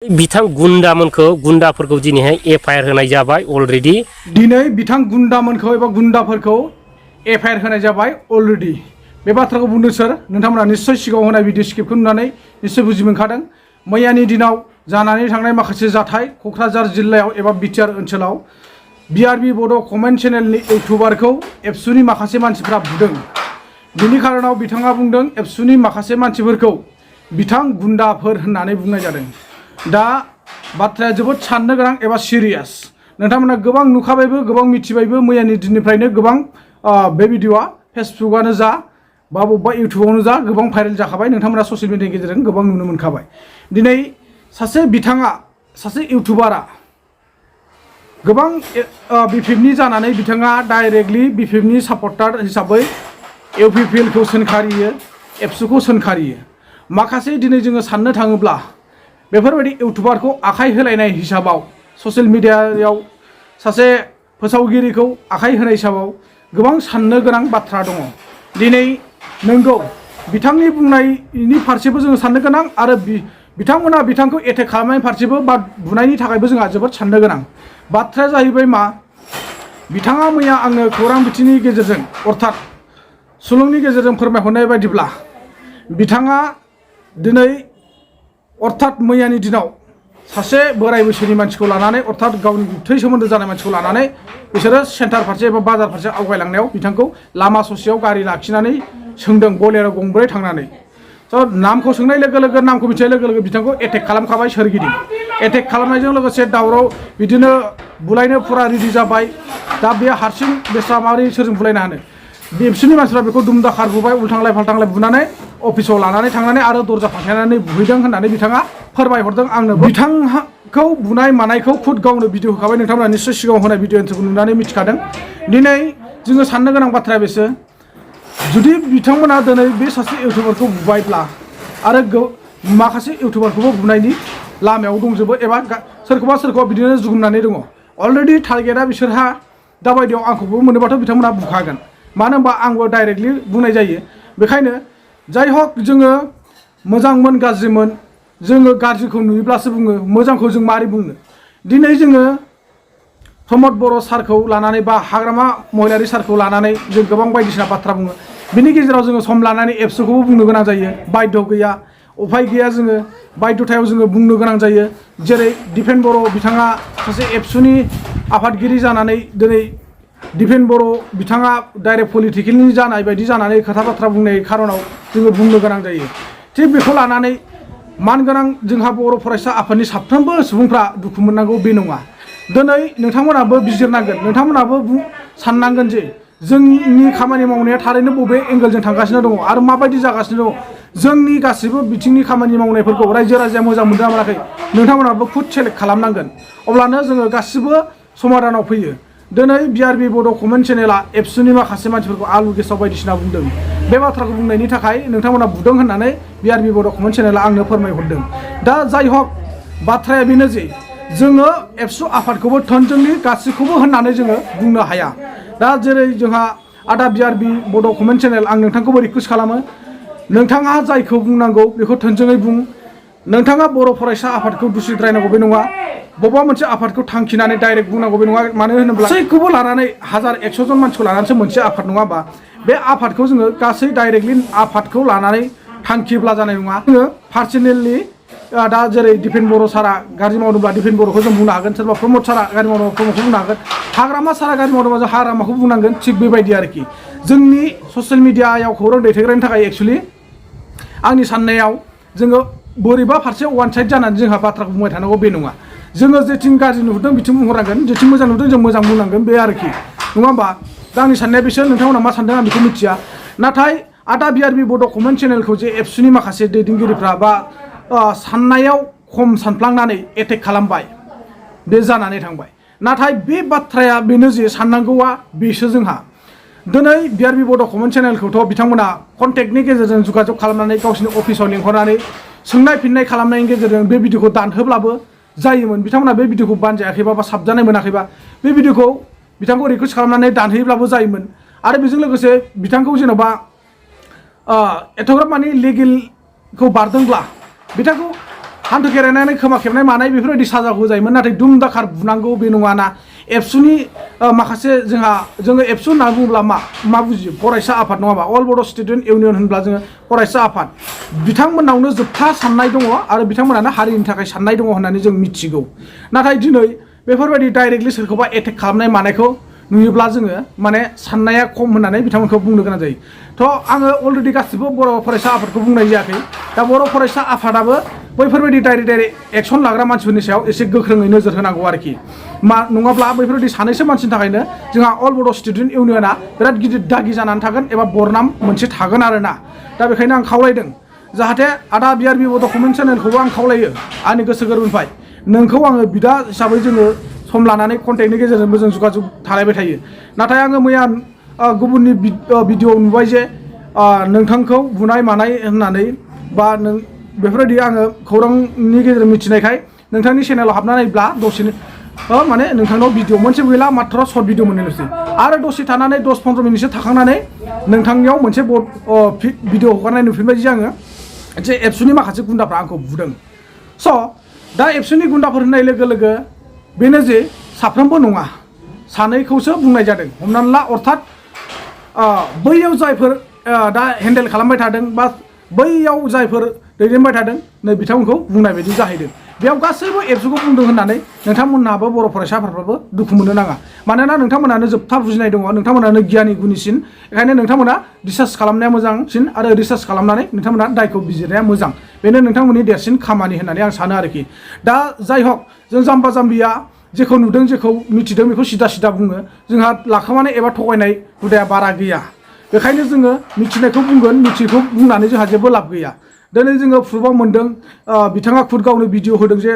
बिथां गुन्दाफोरखौ दिनैहाय एफआइआर होनाय जाबाय अलरेडी। दिनै बिथां गुन्दामोनखौ एबा गुन्दाफोरखौ एफआइआर होनाय जाबाय अलरेडी। बे बाथ्राखौ बुंदों सोर? नोंथांमोना निश्चय सिगाङाव होनाय भिडिअ स्क्रिप्टखौ नुनानै निश्चय बुजि मोनखादों। मैयानि दिनाव जानानै थांनाय माखासे जाथाय क'क्राझार जिल्लायाव एबा बिटिआर ओनसोलाव बिआरबि बड' कमेन्ट चेनेलनि इउटुबारखौ एबसुनि माखासे मानसिफ्रा बुदों। बिनि खारनाव बिथाङा बुंदों एबसुनि माखासे मानसिफोरखौ बिथां गुन्दाफोर होननानै बुंनाय जादों। दा बाथ्राया जोबोद साननो गोनां एबा सिरियास। नोंथांमोना गोबां नुखाबायबो, गोबां मिथिबायबो। मैयानि दिननिफ्रायनो गोबां बे भिडिअआ फेसबुकआनो जा बा बबेबा इउटुबावनो जा गोबां भाइरेल जाखाबाय। नोंथांमोना ससियेल मिडियानि गेजेरजों गोबां नुनो मोनखाबाय। दिनै सासे इउटुबारा गोबां बिपिएफनि जानानै बिथाङा डाइरेक्टलि बिपिएफनि सापर्टार हिसाबै इउपिपिएलखौ सोंखारियो, एबसुखौ सोंखारियो। माखासे दिनै जोङो साननो थाङोब्ला बेफोरबायदि इउटुबारखौ आखाइ होलायनाय हिसाबाव ससियेल मिडियायाव सासे फोसावगिरिखौ आखाइ होनाय हिसाबाव गोबां साननो गोनां बाथ्रा दङ। दिनै नंगौ बिथांनि बुंनायनि फारसेबो जोङो साननो गोनां आरो बिथांमोना बिथांखौ एटेक खालामनायनि फारसेबो बा बुनायनि थाखायबो जोंहा जोबोद साननो गोनां बाथ्राया जाहैबाय मा? बिथाङा मैया आंनो खौरां बिथिंनि गेजेरजों अर्थात सुलुंनि गेजेरजों फोरमायहरनाय बायदिब्ला बिथाङा दिनै अर्थात मैयानि दिनाव सासे बोराय बैसोनि मानसिखौ लानानै अर्थात गावनि थै सोमोन्दो जानाय मानसिखौ लानानै बिसोरो सेन्टार फारसे एबा बाजार फारसे आवगायलांनायाव बिथांखौ लामा ससेयाव गारि लाखिनानै सोंदों बलेर' गंब्रै थांनानै। स' नामखौ सोंनाय लोगो लोगो नामखौ मिथिनाय लोगो लोगो बिथांखौ एटेक खालामखाबाय सोरगिदिं। एटेक खालामनायजों लोगोसे दावराव बिदिनो बुलायनो फुरा रेडि जाबाय। दा बे हारसिं बेस्रा माबोरै सोरजों बुलायनो हानो? एबसुनि मानसिफ्रा बेखौ दुमदाखार बुबाय, उल्थांलाय फाल्थांलाय बुनानै अफिसाव लानानै थांनानै आरो दरजा फांथेनानै बुहैदों होननानै बिथाङा फोरमायहरदों आंनो। बिथांखौ बुनाय मानायखौ खुद गावनो भिडिअ होखाबाय। नोंथांमोना निश्चय सिगाङाव होनाय भिडिअ ओनसोलखौ नुनानै मिथिखादों। दिनै जोङो साननो गोनां बाथ्राया बेसो, जुदि बिथांमोना दिनै बे सासे इउटुबारखौ बुबायब्ला आरो माखासे इउटुबारखौबो बुनायनि लामायाव दंजोबो एबा सोरखौबा बिदिनो जुगुमनानै दङ। अलरेडि टारगेटआ बिसोरहा दाबायदियाव आंखौबो मोनोबाथ' बिथांमोना बुखागोन। मानो होनबा आंबो डाइरेक्टलि बुंनाय जायो। बेखायनो जाय हक जोङो मोजांमोन गाज्रिमोन जोङो गाज्रिखौ नुयोब्लासो बुङो, मोजांखौ जों मारै बुंनो? दिनै जोङो प्रमद बर' सारखौ लानानै बा हाग्रामा महिलारि सारखौ लानानै जों गोबां बायदिसिना बाथ्रा बुङो। बिनि गेजेराव जोङो सम लानानै एबसुखौबो बुंनो गोनां जायो। बाध्य गैया, उफाय गैया, जोङो बाध्यथायाव जोङो बुंनो गोनां जायो। जेरै दिपेन बर' बिथाङा सासे एबसुनि आफादगिरि जानानै दिनै दिपेन बर' बिथाङा डाइरेक्ट पलिटिकेलनि जानाय बायदि जानानै खोथा बाथ्रा बुंनाय खारनाव जोङो बुंनो गोनां जायो। थिग बेखौ लानानै मानगोनां जोंहा बर' फरायसा आफादनि साफ्रोमबो सुबुंफ्रा दुखु मोननांगौ बे नङा। दिनै नोंथांमोनाबो बिजिरनांगोन, नोंथांमोनाबो साननांगोन जे जोंनि खामानि मावनाया थारैनो बबे एंगेलजों थांगासिनो दङ आरो माबायदि जागासिनो दङ। जोंनि गासैबो बिथिंनि खामानि मावनायफोरखौ रायजो राजाया मोजां मोनदोंना मोनाखै नोंथांमोनाबो खुद सेलेक्ट खालामनांगोन। अब्लानो जोङो गासिबो समाधानाव फैयो। दिनै बिआरबि बड' कमेन्ट चेनेला एबसुनि माखासे मानसिफोरखौ आलु गेसाव बायदिसिना बुंदों। बे बाथ्राखौ बुंनायनि थाखाय नोंथांमोना बुदों होननानै बिआरबि बड' कमेन्ट चेनेला आंनो फोरमायहरदों। दा जाय हक बाथ्राया बेनो जे जोङो एबसु आफादखौबो थोंजोङै गासैखौबो होननानै जोङो बुंनो हाया। दा जेरै जोंहा आदा बिआरबि बड' कमेन्ट चेनेल, आं नोंथांखौबो रिकुवेस्ट खालामो, नोंथाङा जायखौ बुंनांगौ बेखौ थोंजोङै बुं। नोंथाङा बर' फरायसा आफादखौ दुसिद्रायनांगौ बे नङा, बबेबा मोनसे आफादखौ थांखिनानै डाइरेक्ट बुंनांगौ बे नङा। मानो होनोब्ला गासैखौबो लानानै 1000-100 जन मानसिखौ लानानैसो मोनसे आफाद नङा होमबा? बे आफादखौ जोङो गासै डाइरेक्टलि आफादखौ लानानै थांखिब्ला जानाय नङा। जोङो पार्सनेलि दा जेरै दिपेन बर' सारा गाज्रि मावदोंब्ला दिपेन बर'खौ जों बुंनो हागोन, सोरबा प्रमद सारा गाज्रि मावदोंब्ला प्रमदखौ बुंनो हागोन, हाग्रामा सारा गाज्रि मावदोंब्ला जों हाग्रामाखौ बुंनांगोन। थिग बेबायदि आरोखि जोंनि ससियेल मिडियायाव खौरां दैथायग्रानि थाखाय एक्सुवेलि आंनि साननायाव जोङो बोरैबा फारसे वान साइड जानानै जोंहा बाथ्राखौ बुंबाय थानांगौ बे नङा। जोङो जेथिं गाज्रि नुहुरदों बिथिं बुंहरनांगोन, जेथिं मोजां नुदों जों मोजां बुंनांगोन, बे आरोखि नङा होमबा? दा आंनि साननाया बिसोर, नोंथांमोना मा सानदों आं बेखौ मिथिया। नाथाय आदा बिआरबि बड' कमेन्ट चेनेलखौ जे एबसुनि माखासे दैदेनगिरिफ्रा बा साननायाव खम सानफ्लांनानै एटेक खालामबाय, बे जानानै थांबाय। नाथाय बे बाथ्राया बेनो जे साननांगौआ बेसो जोंहा। दिनै बिआरबि बड' कमेन्ट चेनेलखौथ' बिथांमोना कन्टेक्टनि गेजेरजों जगाजग खालामनानै गावसिनि अफिसाव लिंहरनानै सोंनाय फिननाय खालामनायनि गेजेरजों बे भिडिअखौ दानहोब्लाबो जायोमोन। बिथांमोना बे भिडिअखौ बानजायाखैबा बा साबजानाय मोनाखैबा बे भिडिअखौ बिथांखौ रिकुवेस्ट खालामनानै दानहैब्लाबो जायोमोन। आरो बेजों लोगोसे बिथांखौ जेन'बा एथ'ग्राब माने लिगेलखौ बारदोंब्ला बिथांखौ हान्थु खेरायनानै खोमा खेबनाय मानाय बेफोरबायदि साजाखौ होजायोमोन नाथाय दुम दाखार बुनांगौ बे नङाना एबसुनि माखासे जोङो एबसु होनना बुङोब्ला मा बुजियो फरायसा आफाद नङाबा अल बड' स्टुडेन्ट इउनियन होनब्ला जोङो फरायसा आफाद बिथांमोननावनो जोबथा साननाय दङ आरो बिथांमोनानो हारिनि थाखाय साननाय दङ होननानै जों मिथिगौ नाथाय दिनै बेफोरबायदि डाइरेक्टलि सोरखौबा एटेक खालामनाय मानायखौ नुयोब्ला जोङो माने साननाया खम होननानै बिथांमोनखौ बुंनो गोनां जायो थ' आङो अलरेडि गासिबो बर' फरायसा आफादखौ बुंनाय जायाखै दा बर' फरायसा आफादाबो बैफोरबायदि डाइरेक्ट एक्सन लाग्रा मानसिफोरनि सायाव एसे गोख्रोङै नोजोर होनांगौ आरोखि नङाब्ला बैफोरबायदि सानैसो मानसिनि थाखायनो जोंहा अल बड' स्टुडेन्ट इउनियना बिराद गिदिर दागि जानानै थागोन एबा बरनाम मोनसे थागोन आरोना दा बेखायनो आं खावलायदों जाहाथे आदा बिआरबि डकुमेन्ट चेनेलखौबो आं खावलायो आंनि गोसो गोरबोनिफ्राय नोंखौ आङो बिदा हिसाबै जोङो सम लानानै कन्टेक्टनि गेजेरजोंबो जों जगाजग थालायबाय थायो नाथाय आङो मैया गुबुननि भिडिअ नुबाय जे नोंथांखौ बुनाय मानाय होननानै बा नों बेफोरबायदि आङो खौरांनि गेजेरजों मिथिनायखाय नोंथांनि चेनेलाव हाबनानै नायोब्ला दसेनो माने नोंथांनाव भिडिअ मोनसे गैला मात्र सर्ट भिडिअ मोननोसै आरो दसे थानानै 10-15 मिनिटसो थाखांनानै नोंथांनियाव मोनसे भिडिअ हगारनाय नुफिनबाय जे आङो जे एबसुनि माखासे गुन्दाफ्रा आंखौ बुदों स' दा एबसुनि गुन्दाफोर होननाय लोगो लोगो बेनो जे साफ्रोमबो नङा सानैखौसो बुंनाय जादों हमनानै ला अर्थात बैयाव जायफोर दा हेन्डेल खालामबाय थादों बा बैयाव जायफोर दैदेनबाय थादों नै बिथांमोनखौ बुंनाय बायदि जाहैदों बेयाव गासैबो एबसुखौ बुंदों होननानै नोंथांमोनहाबो बर' फरायसाफोरफ्राबो दुखु मोननो नाङा मानोना नोंथांमोनानो जोबथा बुजिनाय दङ नोंथांमोनानो गियानि गुनिसिन बेखायनो नोंथांमोना रिसार्च खालामनाया मोजांसिन आरो रिसार्च खालामनानै नोंथांमोना दायखौ बिजिरनाया मोजां बेनो नोंथांमोननि देरसिन खामानि होननानै आं सानो आरोखि दा जाय हक जों जाम्बा जाम्बिया जेखौ नुदों जेखौ मिथिदों बेखौ सिदा बुङो जोंहा लाखोमानाय एबा थगायनाय हुदाया बारा गैया बेखायनो जोङो मिथिनायखौ बुंगोन मिथियैखौ बुंनानै जोंहा जेबो लाब गैया दिनै जोङो प्रुफआव मोनदों बिथाङा खुद गावनो भिडिअ होदों जे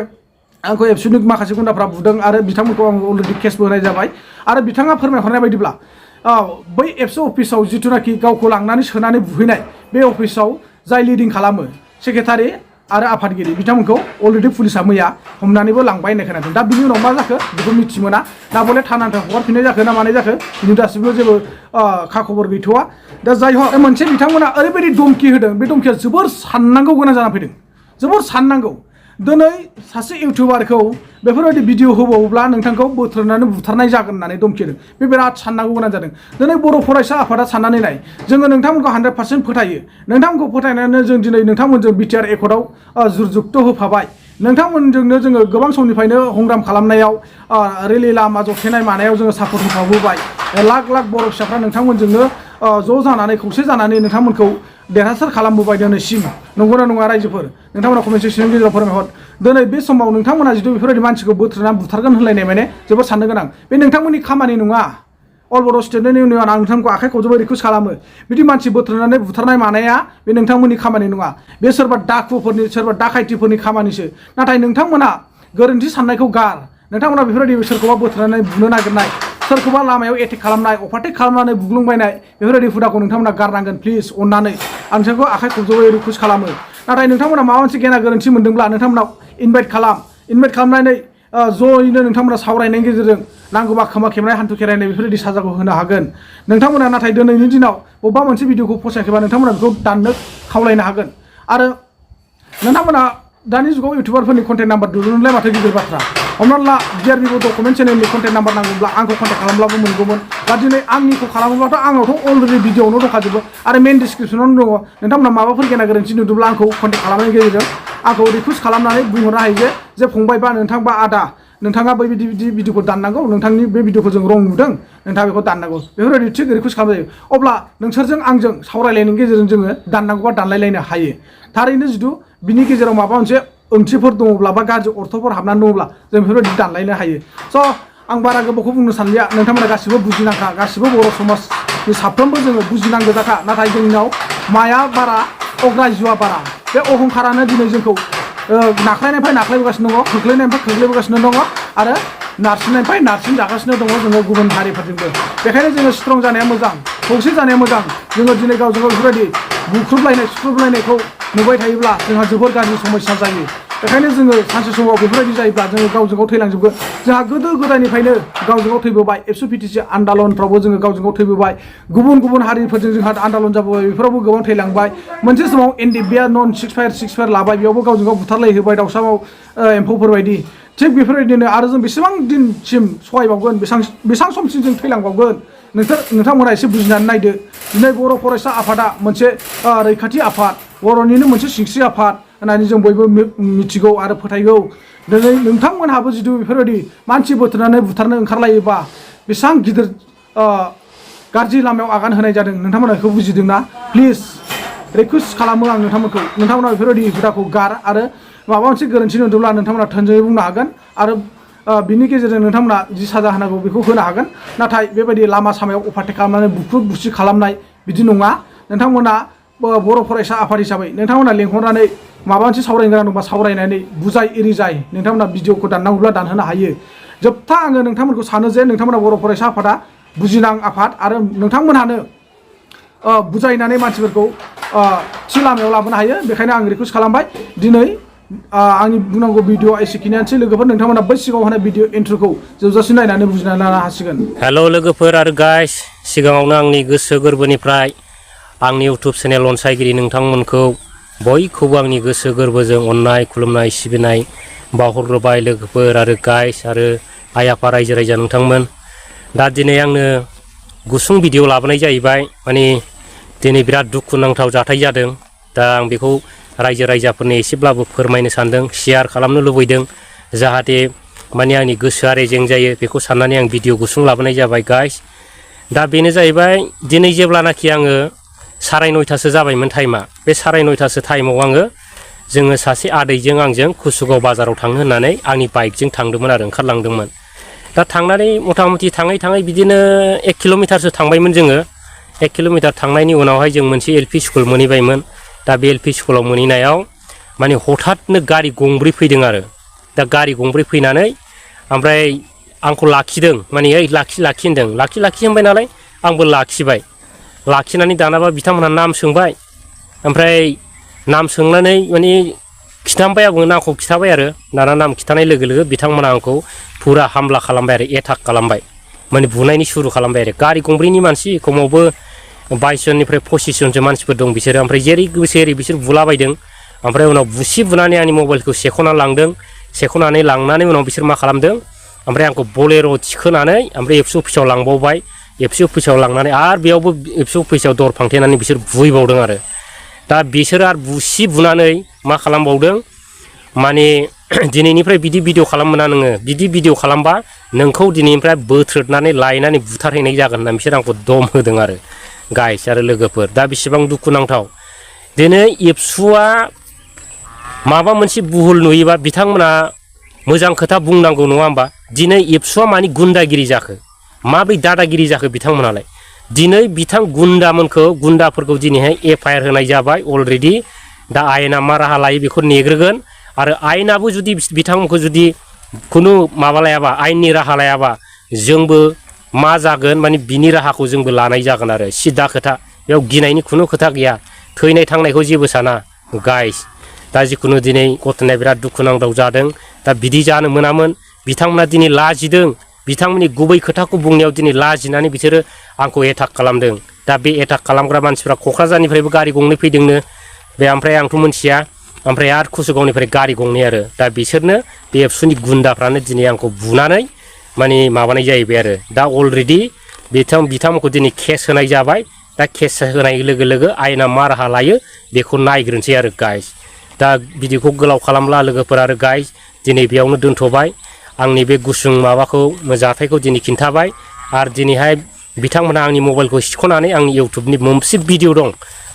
आंखौ एबसुनि माखासे गुन्दाफ्रा बुदों आरो बिथांमोनखौ आं अलरेडि केसबो होनाय जाबाय आरो बिथाङा फोरमायहरनाय बायदिब्ला बै एबसु अफिसाव जिथुनाखि गावखौ लांनानै सोनानै बुहैनाय बे अफिसाव जाय लिडिं खालामो सेक्रेटारि आरो आफादगिरि बिथांमोनखौ अलरेडि पुलिसा मैया हमनानैबो लांबाय होननाय खोनादों दा बिनि उनाव मा जाखो बेखौ मिथि मोना ना बले थानानिफ्राय हगारफिननाय जाखो ना मानाय जाखो बिनि दासिमबो जेबो खा खबर गैथ'वा दा जाय हक मोनसे बिथांमोना ओरैबायदि धमकि होदों बे धमकिया जोबोर साननांगौ गोनां जाना फैदों जोबोर साननांगौ दिनै सासे इउटिउबारखौ बेफोरबायदि भिडिअ होबावोब्ला नोंथांखौ बोथ्रोदनानै बुथारनाय जागोन होननानै धमकिदों बे बिराद साननांगौ गोनां जादों दिनै बर' फरायसा आफादा साननानै नाय जोङो नोंथांमोनखौ 100% फोथायो नोंथांमोनखौ फोथायनानै जों दिनै नोंथांमोनजों बिटिआर एकर्डआव जुरजुगथ' होफाबाय नोंथांमोनजोंनो जोङो गोबां समनिफ्रायनो हंग्राम खालामनायाव रेलि लामा जथेनाय मानायाव जोङो सापर्ट होफाबोबाय लाख लाख बर' फिसाफ्रा नोंथांमोनजोंनो ज' जानानै खौसे जानानै नोंथांमोनखौ देरहासार खालामबोबाय दिनैसिम नंगौना नङा रायजोफोर नोंथांमोना कमेन्ट सेक्सननि गेजेराव फोरमायहर दिनै बे समाव नोंथांमोना जिथु बेफोरबायदि मानसिखौ बोथ्रोदनानै बुथारगोन होनलायनाय माने जोबोद साननो गोनां बे नोंथांमोननि खामानि नङा अल बड' स्टुडेन्ट इउनियन आं नोंथांखौ आखाइ खबजोबै रिकुवेस्ट खालामो बिदि मानसि बोथ्रोदनानै बुथारनाय मानाया बे नोंथांमोननि खामानि नङा बे सोरबा डाकुफोरनि सोरबा दाखायथिफोरनि खामानिसो नाथाय नोंथांमोना गोरोन्थि साननायखौ गार नोंथांमोना बेफोरबायदि सोरखौबा बोथ्रोदनानै बुनो नागिरनाय सोरखौबा लामायाव एटेक खालामनाय अभारटेक खालामनानै बुग्लुंबायनाय बेफोरबायदि हुदाखौ नोंथांमोना गारनांगोन प्लिज अननानै आं नोंथांखौ आखाइ खबजोबै रिकुवेस्ट खालामो नाथाय नोंथांमोना माबा मोनसे गेना गोरोन्थि मोनदोंब्ला नोंथांमोना इनभाइट खालामनानै ज'यैनो नोंथांमोना सावरायनायनि गेजेरजों नांगौबा खोमा खेबनाय हान्थु खेरायनाय बेफोरबायदि साजाखौ होनो हागोन नोंथांमोना नाथाय दिनैनि दिनाव बबेबा मोनसे भिडिअखौ फसायाखैबा नोंथांमोना बेखौ दाननो खावलायनो हागोन आरो नोंथांमोना दानि जुगाव इउटिउबारफोरनि कन्टेक्ट नाम्बार दिरुनलाय माथो गिदिर बाथ्रा हमनानै ला बिआरबि डकुमेन्ट चेनेलनि कन्टेक्ट नाम्बार नांगौब्ला आंखौ कन्टेक्ट खालामब्लाबो मोनगौमोन दा दिनै आंनिखौ खालामोब्लाथ' आंनावथ' अलरेडि भिडिअआवनो दंखाजोबो आरो मेन डिसक्रिपसनावनो दङ नोंथांमोना माबाफोर गेना गोरोन्थि नुदोंब्ला आंखौ कन्टेक्ट खालामनायनि गेजेरजों आंखौ रिकुवेस्ट खालामनानै बुंहरनो हायो जे फंबाय बा नोंथां बा आदा नोंथाङा बै बिदि भिडिअखौ दाननांगौ नोंथांनि बे भिडिअखौ जों रं नुदों नोंथाङा बेखौ दाननांगौ बेफोरबायदि थिग रिकुवेस्ट खालामजायो अब्ला नोंसोरजों आंजों सावरायलायनायनि गेजेरजों जोङो दाननांगौबा दानलायलायनो हायो थारैनो जुदि बिनि गेजेराव माबा मोनसे ओंथिफोर दङब्ला बा गाज्रि अर्थफोर हाबनानै दङब्ला जों बेफोरबायदि दानलायनो हायो स' आं बारा गोबावखौ बुंनो सानलिया नोंथांमोना गासिबो बुजिनांखा गासिबो बर' समाजनि साफ्रोमबो जोङो बुजिनांगौ जाखा नाथाय जोंनाव माया बारा अग्राज्यआ बारा बे अहंखारानो दिनै जोंखौ नाख्लायनायनिफ्राय नाख्लायबोगासिनो दङ खोख्लैनायनिफ्राय खोख्लैबोगासिनो दङ आरो नारसिननायनिफ्राय नारसिन जागासिनो दङ जोङो गुबुन हारिफोरजोंबो बेखायनो जोङो स्ट्रं जानाया मोजां खौसे जानाया मोजां जोङो दिनै गावजों गाव बेफोरबायदि बुख्रुबलायनाय सुख्रुबलायनायखौ नुबाय थायोब्ला जोंहा जोबोर गाज्रि समस्या जायो बेखायनो जोङो सानसे समाव बेफोरबायदि जायोब्ला जोङो गावजों गाव थैलांजोबगोन जोंहा गोदो गोदायनिफ्रायनो गावजों गाव थैबोबाय एबसु पिटिसि आन्दालनफ्रावबो जोङो गावजों गाव थैबोबाय गुबुन गुबुन हारिफोरजों जोंहा आन्दालन जाबोबाय बेफोरावबो गोबां थैलांबाय मोनसे समाव एनडिएफबिआ नन 6 फायार लाबाय बेयावबो गावजों गाव बुथारलायहोबाय दाउसा एम्फौफोरबायदि थिग बेफोरबायदिनो आरो जों बेसेबां दिनसिम सहायबावगोन बेसां समसिम जों थैलांबावगोन नोंथांमोना एसे बुजिनानै नायदो दिनै बर' फरायसा आफादा मोनसे रैखाथि आफाद बर'निनो मोनसे सिंस्रि आफाद होननानै जों बयबो मिथिगौ आरो फोथायगौ दिनै नोंथांमोनहाबो जुदि बेफोरबायदि मानसि बोथोरनानै बुथारनो ओंखारलायोबा बेसेबां गिदिर गाज्रि लामायाव आगान होनाय जादों नोंथांमोना बेखौ बुजिदोंना प्लिज रिकुवेस्ट खालामो आं नोंथांमोना बेफोरबायदि हुदाखौ गार आरो माबा मोनसे गोरोन्थि नुदोंब्ला नोंथांमोना थोंजोङै बुंनो हागोन आरो बिनि गेजेरजों नोंथांमोना जि साजा होनांगौ बेखौ होनो हागोन नाथाय बेबायदि लामा सामायाव अभारटेक खालामनानै बुख्रुब बुसि खालामनाय बिदि नङा नोंथांमोना बर' फरायसा आफाद हिसाबै नोंथांमोना लेंहरनानै माबा मोनसे सावरायनो गोनां दंबा सावरायनानै बुजाय एरिजाय नोंथांमोना भिडिअखौ दाननांगौब्ला दानहोनो हायो जोबथा आङो नोंथांमोनखौ सानो जे नोंथांमोना बर' फरायसा आफादा बुजिनां आफाद आरो नोंथांमोनहानो बुजायनानै मानसिफोरखौ थि लामायाव लाबोनो हायो बेखायनो आं रिकुवेस्ट खालामबाय दिनै आंनि बुंनांगौ भिडिअ एसेखिनियानोसै लोगोफोर नोंथांमोना बै सिगाङाव होनाय भिडिअ इन्ट्र'खौ जोबजासिम नायनानै बुजिनानै लानो हासिगोन हेल' लोगोफोर आरो गाइस सिगाङावनो आंनि गोसो गोरबोनिफ्राय आंनि इउटुब चेनेल अनसायगिरि नोंथांमोनखौ बयखौबो आंनि गोसो गोरबोजों अननाय खुलुमनाय सिबिनाय बावहरग्रोबाय लोगोफोर आरो गाइस आरो आइ आफा रायजो राजा नोंथांमोन दा दिनै आंनो गुसुं भिडिअ लाबोनाय जाहैबाय माने दिनै बिराद दुखुनांथाव जाथाय जादों दा आं बेखौ रायजो राजाफोरनो एसेब्लाबो फोरमायनो सानदों शेयार खालामनो लुबैदों जाहाथे माने आंनि गोसोआ रेजें जायो बेखौ साननानै आं भिडिअ गुसुं लाबोनाय जाबाय गाइस दा बेनो जाहैबाय दिनै जेब्लानाखि आङो 9:30 जाबायमोन टाइमा बे 9:30 टाइमाव जोङो सासे आदैजों आंजों कुसुगाव बाजाराव थांनो होननानै आंनि बाइकजों थांदोंमोन आरो ओंखारलांदोंमोन दा थांनानै मथा मथि थाङै थाङै बिदिनो 1 किल'मिटारसो थांबायमोन जोङो 1 किल'मिटार थांनायनि उनावहाय जों मोनसे एलपि स्कुल मोनहैबायमोन दा बे एलपि स्कुलाव मोनहैनायाव माने हठाथनो गारि गंब्रै फैदों आरो दा गारि गंब्रै फैनानै ओमफ्राय आंखौ लाखिदों माने ओइ लाखि होनदों लाखि होनबाय नालाय आंबो लाखिबाय लाखिनानै दानाबा बिथांमोनहा नाम सोंबाय ओमफ्राय नाम सोंनानै माने खिथाबाय आंबो नामखौ खिथाबाय आरो दाना नाम खिथानाय लोगो लोगो बिथांमोना आंखौ फुरा हामला खालामबाय आरो एटाक खालामबाय माने बुनायनि सुरु खालामबाय आरो गारि गंब्रैनि मानसि खमावबो 22 जननिफ्राय 25 जनसो मानसिफोर दं बिसोरो ओमफ्राय जेरै गोसो एरै बिसोर बुलाबायदों ओमफ्राय उनाव बुनानै आंनि मबाइलखौ सेख'ना लांदों सेख'नानै लांनानै उनाव बिसोर मा खालामदों ओमफ्राय आंखौ बलेर' थिखोनानै ओमफ्राय एबसु अफिसाव लांबावबाय एबसु अफिसाव लांनानै आरो बेयावबो एबसु अफिसाव दर फांथेनानै बिसोर बुहैबावदों आरो दा बिसोर आरो बुनानै मा खालामबावदों माने दिनैनिफ्राय बिदि भिडिअ खालाम मोना नोङो बिदि भिडिअ खालामबा नोंखौ दिनैनिफ्राय बोथ्रोदनानै लायनानै बुथारहैनाय जागोन होनना बिसोर आंखौ दम होदों आरो गाइस आरो लोगोफोर दा बेसेबां दुखुनांथाव दिनै एबसुआ माबा मोनसे भुल नुयोबा बिथांमोना मोजां खोथा बुंनांगौ नङा होमबा दिनै एबसुआ मानि गुन्दागिरि जाखो माब्रै दादागिरि जाखो बिथांमोनालाय दिनै गुन्दाफोरखौ दिनैहाय एफआइआर होनाय जाबाय अलरेडि दा आयेना मा राहा लायो बेखौ नेग्रोगोन आरो आयेनाबो जुदि बिथांमोनखौ जुदि खुनु माबा लायाबा आयेननि राहा लायाबा जोंबो मा जागोन माने बिनि राहाखौ जोंबो लानाय जागोन आरो सिदा खोथा बेयाव गिनायनि खुनु खोथा गैया थैनाय थांनायखौ जेबो साना गाइस दा जिखुनु दिनै घटनाया बिराद दुखुनांथाव जादों दा बिदि जानो मोनामोन बिथांमोना दिनै लाजिदों बिथांमोननि गुबै खोथाखौ बुंनायाव दिनै लाजिनानै बिसोरो आंखौ एटाक खालामदों दा बे एटाक खालामग्रा मानसिफ्रा क'क्राझारनिफ्रायबो गारि गंनै फैदोंनो बे ओमफ्राय आंथ' मोनथिया ओमफ्राय आरो कुसुगावनिफ्राय गारि गंनै आरो दा बिसोरनो बे एबसुनि गुन्दाफ्रानो दिनै आंखौ बुनानै माने माबानाय जाहैबाय आरो दा अलरेडि बिथांमोनखौ दिनै केस होनाय जाबाय दा केस होनाय लोगो लोगो आयेना मा राहा लायो बेखौ नायग्रोनोसै आरो गाइस दा भिडिअखौ गोलाव खालामला लोगोफोर आरो गाइस दिनै बेयावनो दोनथ'बाय आंनि बे गुसुं माबाखौ जाथायखौ दिनै खिन्थाबाय आरो दिनैहाय बिथांमोना आंनि मबाइलखौ सिख'नानै आंनि इउटुबनि मोनसे भिडिअ दं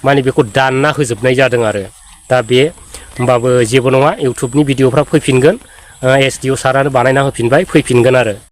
माने बेखौ दानना होजोबनाय जादों आरो दा बे होमबाबो जेबो नङा इउटुबनि भिडिअफ्रा फैफिनगोन एसडिअ सारानो बानायना होफिनबाय फैफिनगोन आरो